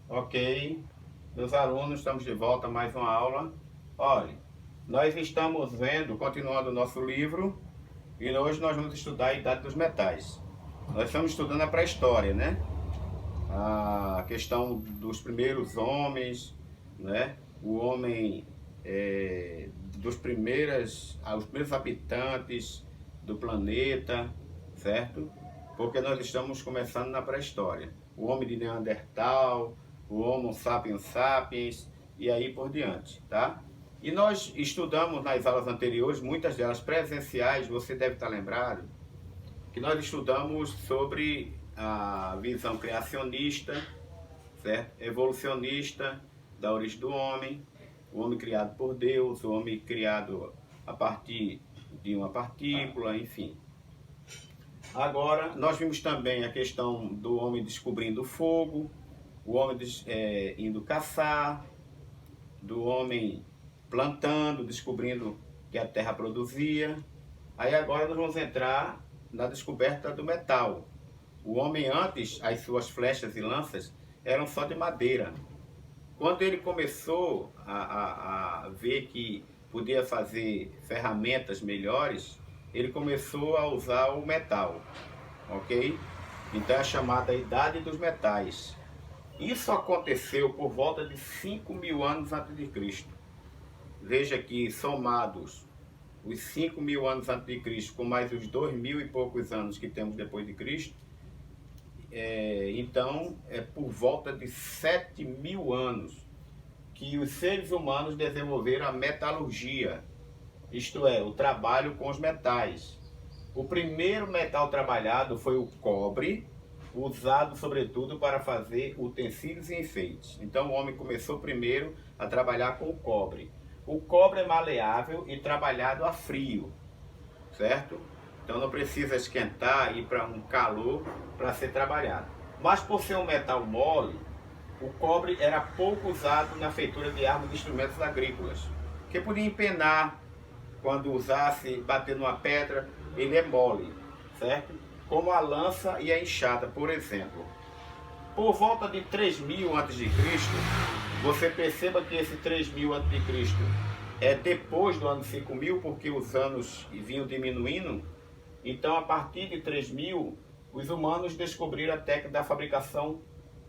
Ok, meus alunos, estamos de volta a mais uma aula. Olha, nós estamos vendo, continuando o nosso livro, e hoje nós vamos estudar a Idade dos Metais. Nós estamos estudando a pré-história, né? A questão dos primeiros homens, né? O homem, os primeiros habitantes do planeta, certo? Porque nós estamos começando na pré-história. O homem de Neandertal, o Homo sapiens sapiens e aí por diante, tá? E nós estudamos nas aulas anteriores, muitas delas presenciais, você deve estar lembrado, que nós estudamos sobre a visão criacionista, certo? Evolucionista da origem do homem, o homem criado por Deus, o homem criado a partir de uma partícula, enfim. Agora, nós vimos também a questão do homem descobrindo o fogo, o homem indo caçar, do homem plantando, descobrindo que a terra produzia. Aí agora nós vamos entrar na descoberta do metal. O homem antes, as suas flechas e lanças eram só de madeira. Quando ele começou a ver que podia fazer ferramentas melhores, ele começou a usar o metal, ok? Então é a chamada Idade dos Metais. Isso aconteceu por volta de 5.000 anos antes de Cristo. Veja que somados os 5.000 anos antes de Cristo com mais os 2.000 e poucos anos que temos depois de Cristo, então é por volta de 7.000 anos que os seres humanos desenvolveram a metalurgia, isto é, o trabalho com os metais. O primeiro metal trabalhado foi o cobre, usado sobretudo para fazer utensílios e enfeites. Então o homem começou primeiro a trabalhar com o cobre. O cobre é maleável e trabalhado a frio, certo? Então não precisa esquentar e ir para um calor para ser trabalhado. Mas por ser um metal mole, o cobre era pouco usado na feitura de armas e instrumentos agrícolas, que podia empenar quando usasse, bater numa pedra, ele é mole, certo? Como a lança e a enxada, por exemplo. Por volta de 3.000 a.C., você perceba que esse 3.000 a.C. é depois do ano 5.000, porque os anos vinham diminuindo. Então, a partir de 3.000, os humanos descobriram a técnica da fabricação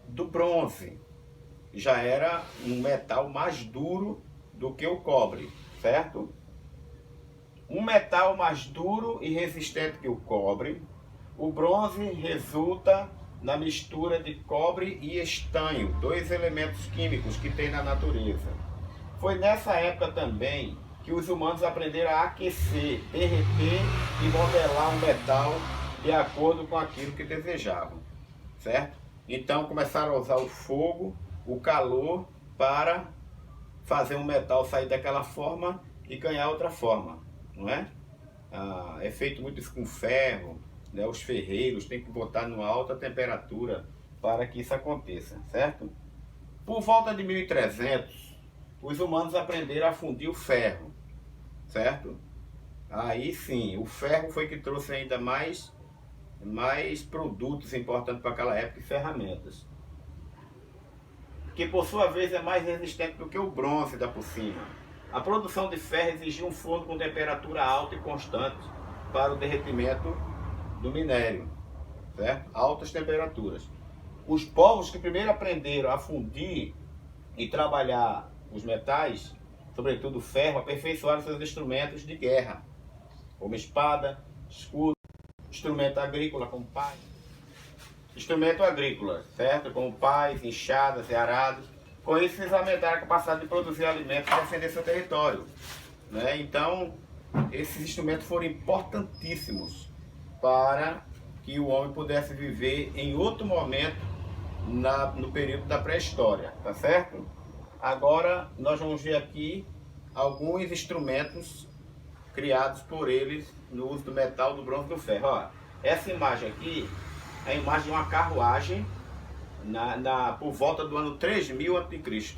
do bronze. Já era um metal mais duro do que o cobre, certo? Um metal mais duro e resistente que o cobre, o bronze resulta na mistura de cobre e estanho, dois elementos químicos que tem na natureza. Foi nessa época também que os humanos aprenderam a aquecer, derreter e modelar um metal de acordo com aquilo que desejavam, certo? Então começaram a usar o fogo, o calor, para fazer um metal sair daquela forma e ganhar outra forma, não é? É feito muito isso com ferro, né? Os ferreiros têm que botar numa alta temperatura para que isso aconteça, certo? Por volta de 1300, os humanos aprenderam a fundir o ferro, certo? Aí sim, o ferro foi que trouxe ainda mais produtos importantes para aquela época e ferramentas. Que por sua vez é mais resistente do que o bronze da por cima. A produção de ferro exigia um forno com temperatura alta e constante para o derretimento do minério, certo? Altas temperaturas. Os povos que primeiro aprenderam a fundir e trabalhar os metais, sobretudo o ferro, aperfeiçoaram seus instrumentos de guerra, como espada, escudo, instrumento agrícola como pás. Instrumento agrícola, certo? Como pás, enxadas e arados. Com isso, eles aumentaram a capacidade de produzir alimentos e defender seu território, né? Então, esses instrumentos foram importantíssimos para que o homem pudesse viver em outro momento no período da pré-história, tá certo? Agora, nós vamos ver aqui alguns instrumentos criados por eles no uso do metal, do bronze e do ferro. Ó, essa imagem aqui é a imagem de uma carruagem por volta do ano 3000 a.C.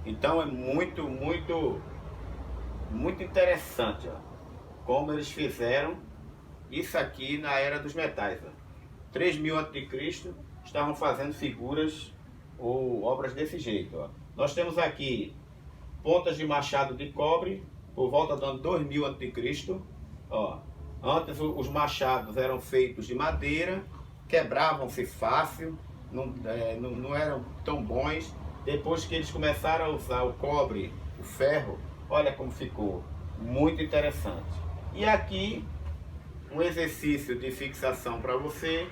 Então é muito interessante, ó, como eles fizeram isso aqui na era dos metais. Ó. 3000 a.C. estavam fazendo figuras ou obras desse jeito. Ó. Nós temos aqui pontas de machado de cobre, por volta do ano 2000 a.C. Ó, antes os machados eram feitos de madeira, quebravam-se fácil, não eram tão bons. Depois que eles começaram a usar o cobre, o ferro, olha como ficou, muito interessante. E aqui, um exercício de fixação para você.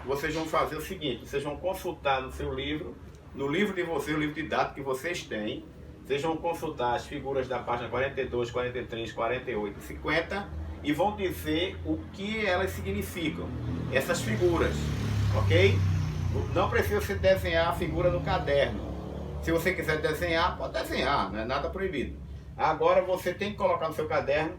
Vocês vão fazer o seguinte, vocês vão consultar no seu livro, no livro de vocês, o livro didático que vocês têm, vocês vão consultar as figuras da página 42, 43, 48 e 50 e vão dizer o que elas significam, essas figuras, ok? Não precisa você desenhar a figura no caderno. Se você quiser desenhar, pode desenhar, não é nada proibido. Agora você tem que colocar no seu caderno,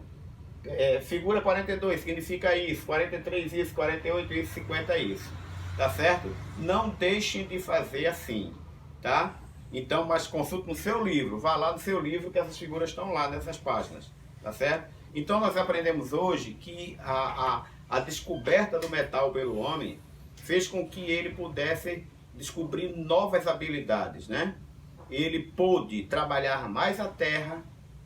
figura 42 significa isso, 43 isso, 48 isso, 50 isso, tá certo? Não deixem de fazer assim, tá? Então, mas consulte no seu livro, vá lá no seu livro que essas figuras estão lá nessas páginas, tá certo? Então nós aprendemos hoje que a descoberta do metal pelo homem fez com que ele pudesse descobrir novas habilidades, né? Ele pôde trabalhar mais a terra,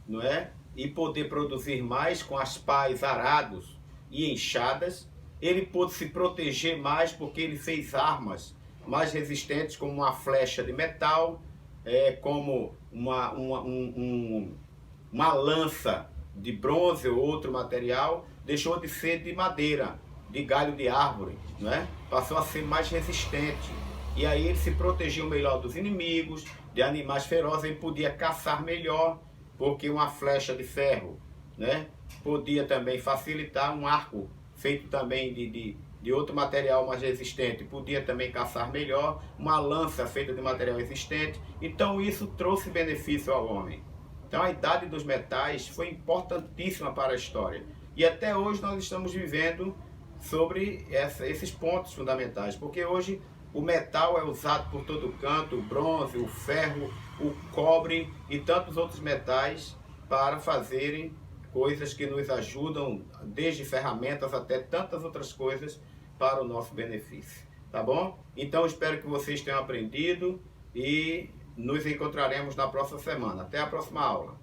não é? E poder produzir mais com as pás arados e enxadas. Ele pôde se proteger mais porque ele fez armas mais resistentes, como uma flecha de metal, como uma lança de bronze ou outro material. Deixou de ser de madeira, de galho de árvore, não é? Passou a ser mais resistente. E aí ele se protegeu melhor dos inimigos, de animais ferozes, ele podia caçar melhor, porque uma flecha de ferro, né, podia também facilitar. Um arco feito também de outro material mais resistente podia também caçar melhor, uma lança feita de material resistente. Então isso trouxe benefício ao homem. Então a idade dos metais foi importantíssima para a história. E até hoje nós estamos vivendo sobre esses pontos fundamentais, porque hoje o metal é usado por todo canto, o bronze, o ferro, o cobre e tantos outros metais para fazerem coisas que nos ajudam, desde ferramentas até tantas outras coisas para o nosso benefício. Tá bom? Então espero que vocês tenham aprendido e nos encontraremos na próxima semana. Até a próxima aula.